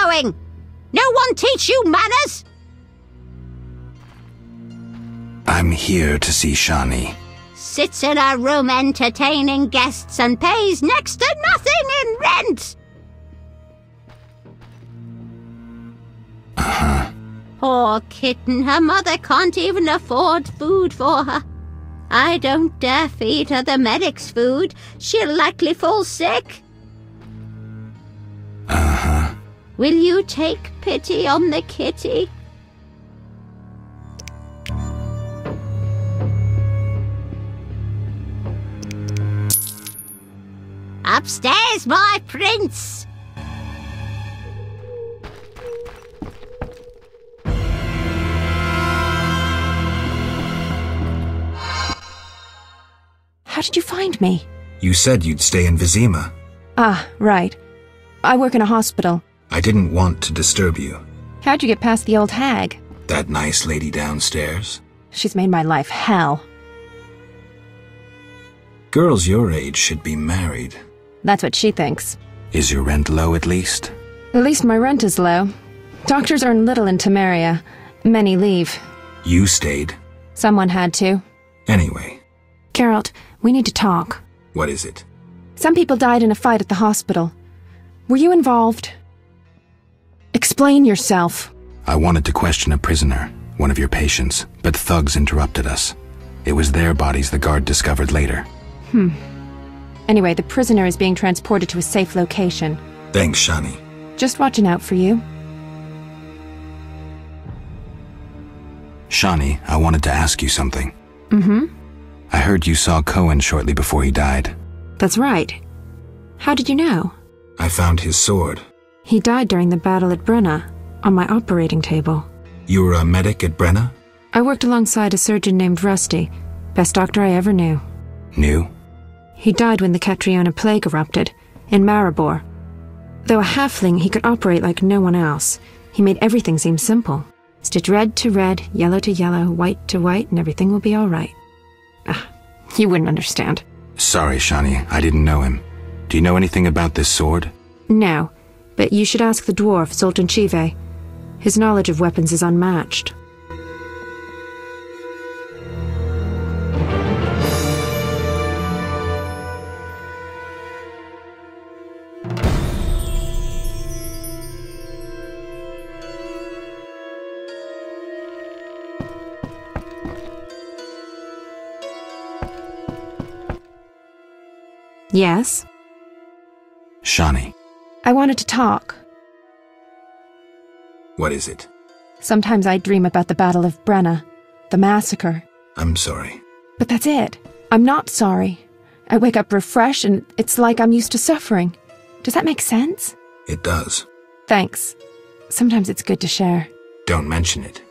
going? No one teach you manners? I'm here to see Shani. Sits in a room entertaining guests and pays next to nothing in rent. Uh-huh. Poor kitten, her mother can't even afford food for her. I don't dare feed her the medic's food. She'll likely fall sick. Uh-huh. Will you take pity on the kitty? Upstairs, my prince! How did you find me? You said you'd stay in Vizima. Ah, right. I work in a hospital. I didn't want to disturb you. How'd you get past the old hag? That nice lady downstairs? She's made my life hell. Girls your age should be married. That's what she thinks. Is your rent low at least? At least my rent is low. Doctors earn little in Temeria. Many leave. You stayed. Someone had to. Anyway. Geralt, we need to talk. What is it? Some people died in a fight at the hospital. Were you involved? Explain yourself. I wanted to question a prisoner, one of your patients, but thugs interrupted us. It was their bodies the guard discovered later. Anyway, the prisoner is being transported to a safe location. Thanks, Shani. Just watching out for you. Shani, I wanted to ask you something. Mm-hmm. I heard you saw Cohen shortly before he died. That's right. How did you know? I found his sword. He died during the battle at Brenna, on my operating table. You were a medic at Brenna? I worked alongside a surgeon named Rusty, best doctor I ever knew. Knew? He died when the Catriona plague erupted, in Maribor. Though a halfling, he could operate like no one else. He made everything seem simple. Stitch red to red, yellow to yellow, white to white, and everything will be all right. You wouldn't understand. Sorry, Shani, I didn't know him. Do you know anything about this sword? No, but you should ask the dwarf, Zoltan Chive. His knowledge of weapons is unmatched. Yes? Shani. I wanted to talk. What is it? Sometimes I dream about the Battle of Brenna, the massacre. I'm sorry. But that's it. I'm not sorry. I wake up refreshed and it's like I'm used to suffering. Does that make sense? It does. Thanks. Sometimes it's good to share. Don't mention it.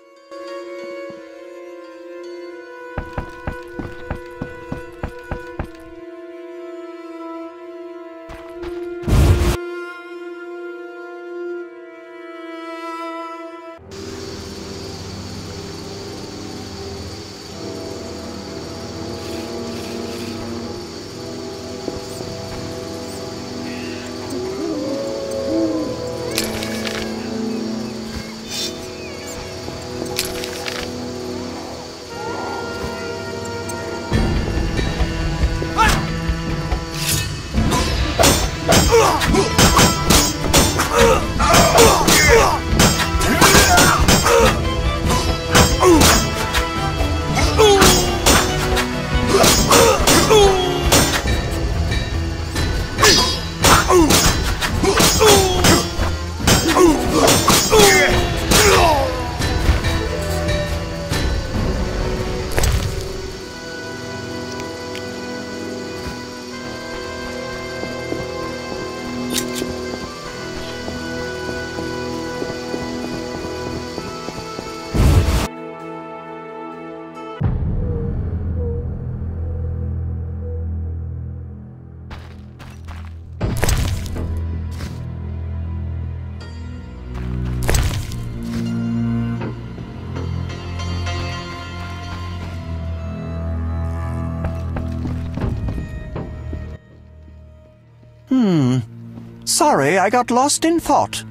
Sorry, I got lost in thought.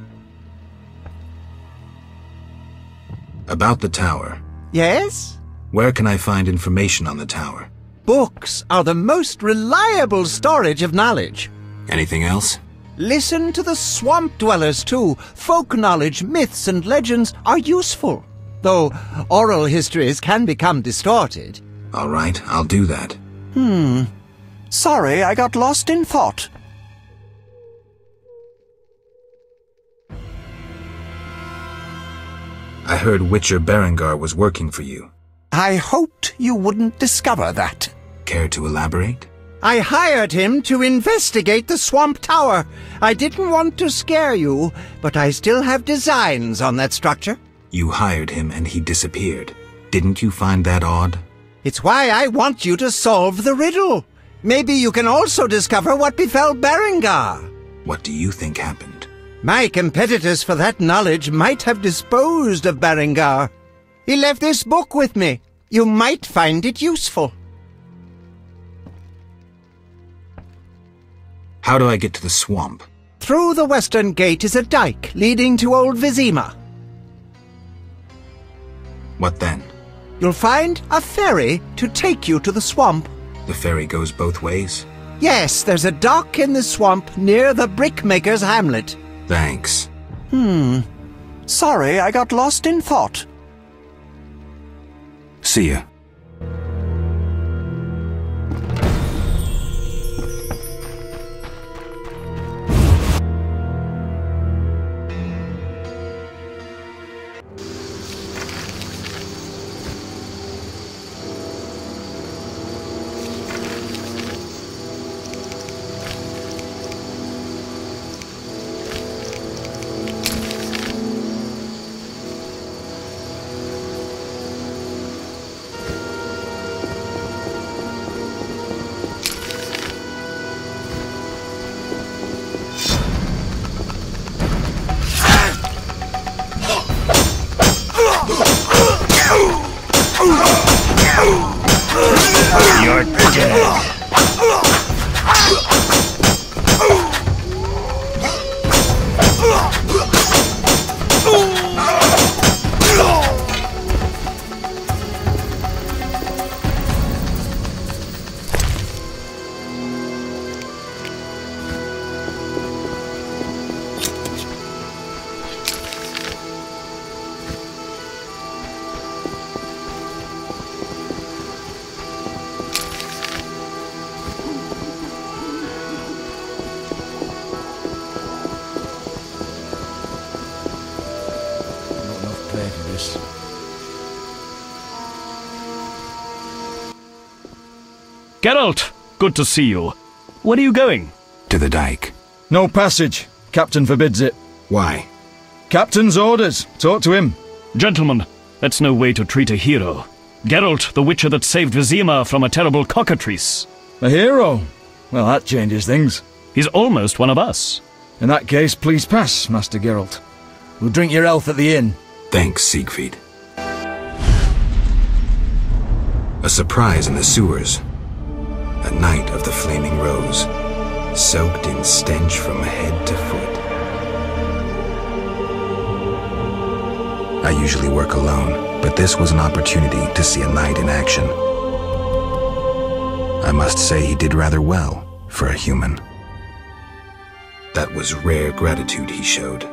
About the tower. Yes? Where can I find information on the tower? Books are the most reliable storage of knowledge. Anything else? Listen to the swamp dwellers, too. Folk knowledge, myths, and legends are useful, though oral histories can become distorted. All right, I'll do that. Sorry, I got lost in thought. I heard Witcher Berengar was working for you. I hoped you wouldn't discover that. Care to elaborate? I hired him to investigate the swamp tower. I didn't want to scare you, but I still have designs on that structure. You hired him and he disappeared. Didn't you find that odd? It's why I want you to solve the riddle. Maybe you can also discover what befell Berengar. What do you think happened? My competitors for that knowledge might have disposed of Berengar. He left this book with me. You might find it useful. How do I get to the swamp? Through the western gate is a dike leading to Old Vizima. What then? You'll find a ferry to take you to the swamp. The ferry goes both ways? Yes, there's a dock in the swamp near the brickmaker's hamlet. Thanks. Sorry, I got lost in thought. See ya. You're dead. Geralt, good to see you. Where are you going? To the dike. No passage. Captain forbids it. Why? Captain's orders. Talk to him. Gentlemen, that's no way to treat a hero. Geralt, the witcher that saved Vizima from a terrible cockatrice. A hero? Well, that changes things. He's almost one of us. In that case, please pass, Master Geralt. We'll drink your health at the inn. Thanks, Siegfried. A surprise in the sewers. A night of the Flaming Rose, soaked in stench from head to foot. I usually work alone, but this was an opportunity to see a knight in action. I must say he did rather well for a human. That was rare gratitude he showed.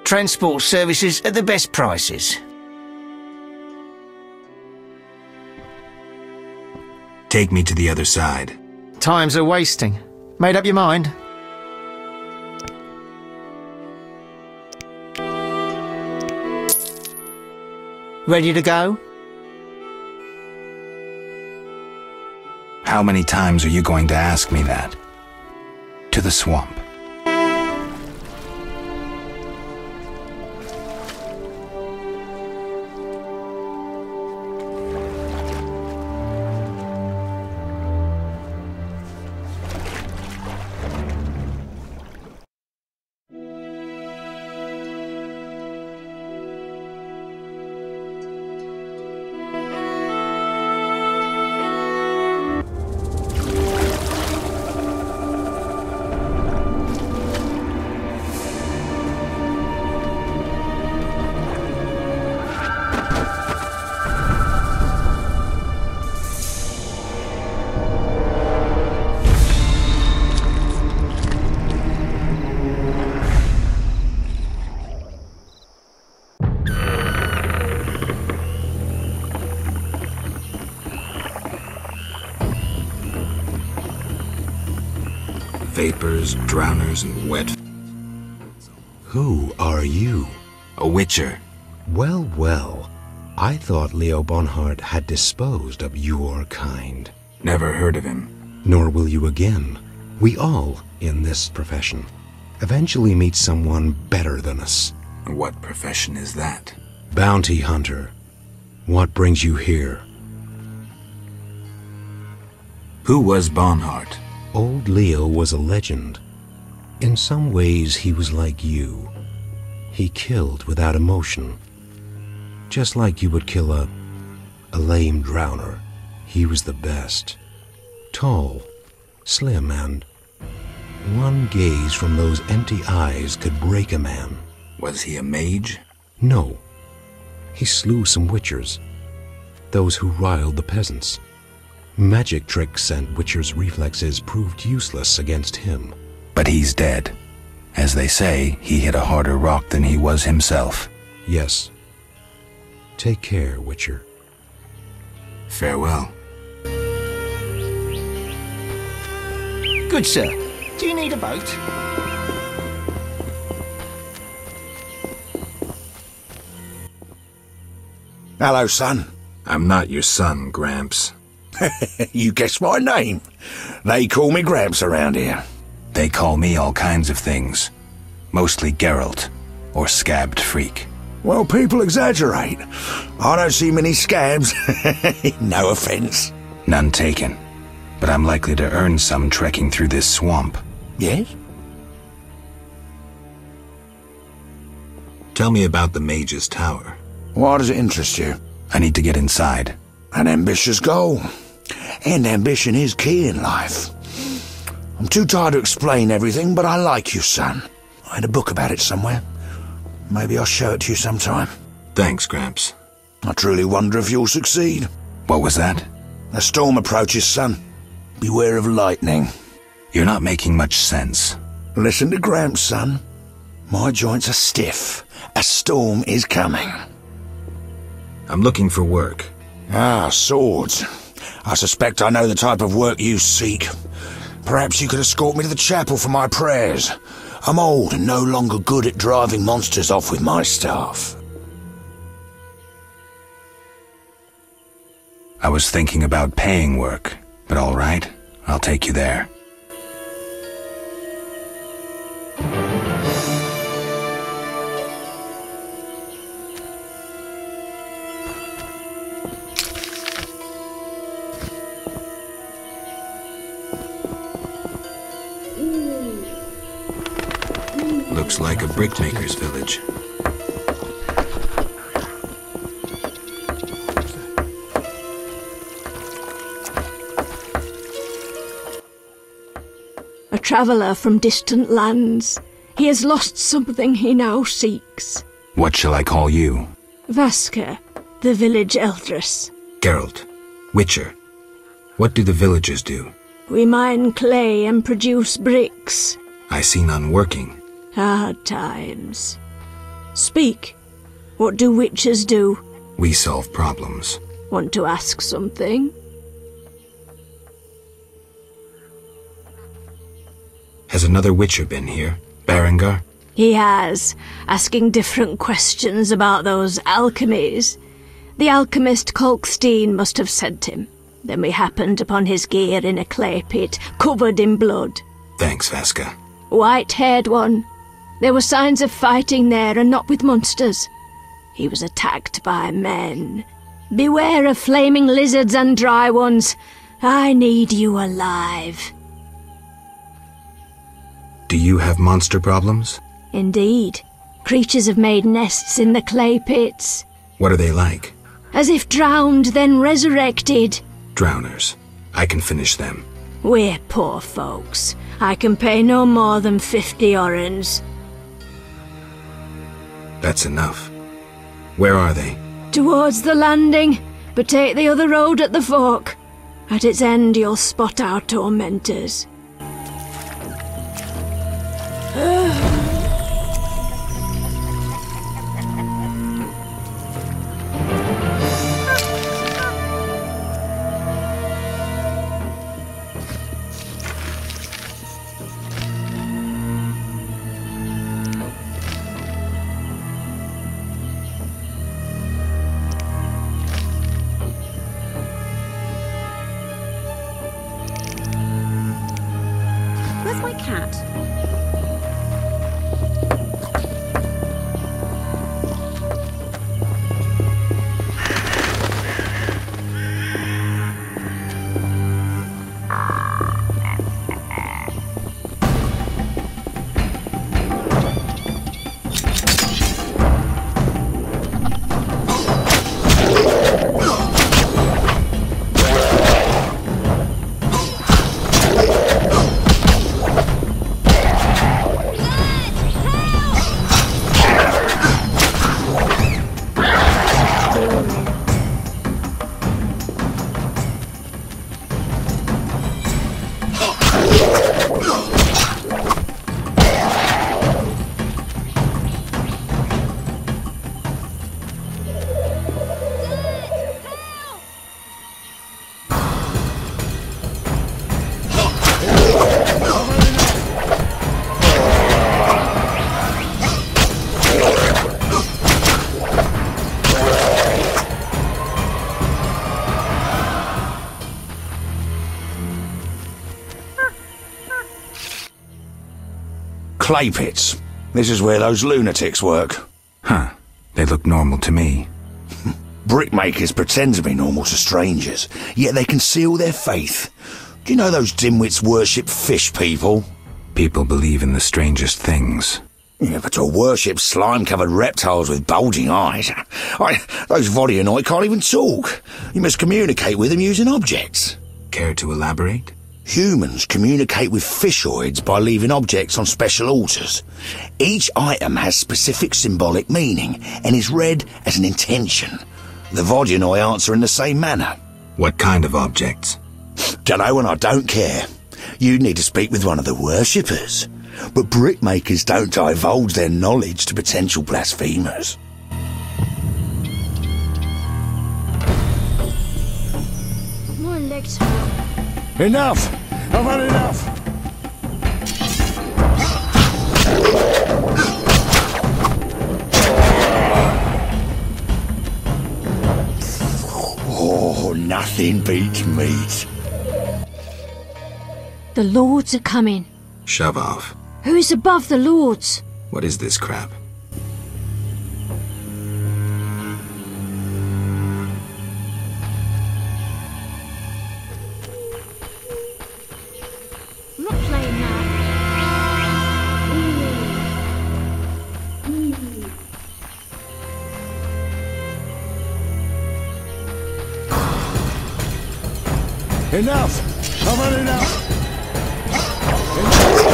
Transport services at the best prices. Take me to the other side. Time's a wasting. Made up your mind? Ready to go? How many times are you going to ask me that? To the swamp. Vapors, drowners, and wet. Who are you? A witcher. Well, well. I thought Leo Bonhart had disposed of your kind. Never heard of him. Nor will you again. We all, in this profession, eventually meet someone better than us. What profession is that? Bounty hunter. What brings you here? Who was Bonhart? Old Leo was a legend. In some ways, he was like you. He killed without emotion. Just like you would kill a lame drowner. He was the best. Tall, slim, and one gaze from those empty eyes could break a man. Was he a mage? No. He slew some witchers. Those who riled the peasants. Magic tricks and witchers' reflexes proved useless against him. But he's dead. As they say, he hit a harder rock than he was himself. Yes. Take care, Witcher. Farewell. Good sir. Do you need a boat? Hello, son. I'm not your son, Gramps. You guessed my name. They call me Gramps around here. They call me all kinds of things. Mostly Geralt, or Scabbed Freak. Well, people exaggerate. I don't see many scabs. No offense. None taken. But I'm likely to earn some trekking through this swamp. Yes? Tell me about the Mage's Tower. Why does it interest you? I need to get inside. An ambitious goal. And ambition is key in life. I'm too tired to explain everything, but I like you, son. I had a book about it somewhere. Maybe I'll show it to you sometime. Thanks, Gramps. I truly wonder if you'll succeed. What was that? A storm approaches, son. Beware of lightning. You're not making much sense. Listen to Gramps, son. My joints are stiff. A storm is coming. I'm looking for work. Ah, swords. I suspect I know the type of work you seek. Perhaps you could escort me to the chapel for my prayers. I'm old and no longer good at driving monsters off with my staff. I was thinking about paying work, but all right, I'll take you there. Looks like a brickmaker's village. traveller from distant lands. He has lost something he now seeks. What shall I call you? Vaska, the village eldress. Geralt, Witcher. What do the villagers do? We mine clay and produce bricks. I see none working. Hard times. Speak. What do witchers do? We solve problems. Want to ask something? Has another Witcher been here? Berengar? He has, asking different questions about those alchemies. The alchemist Kolkstein must have sent him. Then we happened upon his gear in a clay pit, covered in blood. Thanks, Vaska. White-haired one. There were signs of fighting there, and not with monsters. He was attacked by men. Beware of flaming lizards and dry ones. I need you alive. Do you have monster problems? Indeed. Creatures have made nests in the clay pits. What are they like? As if drowned, then resurrected. Drowners. I can finish them. We're poor folks. I can pay no more than 50 orens. That's enough. Where are they? Towards the landing, but take the other road at the fork. At its end you'll spot our tormentors. Where's my cat? Clay pits. This is where those lunatics work. Huh. They look normal to me. Brickmakers pretend to be normal to strangers, yet they conceal their faith. Do you know those dimwits worship fish people? People believe in the strangest things. Yeah, but to worship slime-covered reptiles with bulging eyes. Those Vodianoi can't even talk. You must communicate with them using objects. Care to elaborate? Humans communicate with fishoids by leaving objects on special altars. Each item has specific symbolic meaning and is read as an intention. The Vodianoi answer in the same manner. What kind of objects? Dunno, and I don't care. You'd need to speak with one of the worshippers. But brickmakers don't divulge their knowledge to potential blasphemers. More legs. Enough! I've had enough! Oh, nothing beats meat. The lords are coming. Shove off. Who is above the lords? What is this crap? I'm not playing that. Enough! I've had enough! Enough!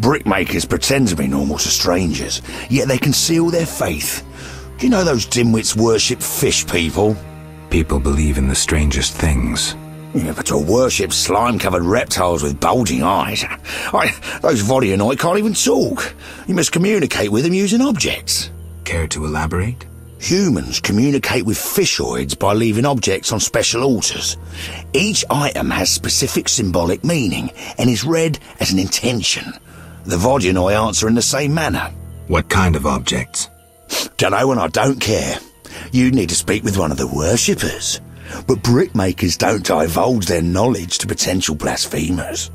Brickmakers pretend to be normal to strangers, yet they conceal their faith. Do you know those dimwits worship fish people? People believe in the strangest things. Yeah, but to worship slime-covered reptiles with bulging eyes. Those Vodyanoi can't even talk. You must communicate with them using objects. Care to elaborate? Humans communicate with fishoids by leaving objects on special altars. Each item has specific symbolic meaning and is read as an intention. The Vodyanoi answer in the same manner. What kind of objects? Dunno, and I don't care. You need to speak with one of the worshippers. But brickmakers don't divulge their knowledge to potential blasphemers.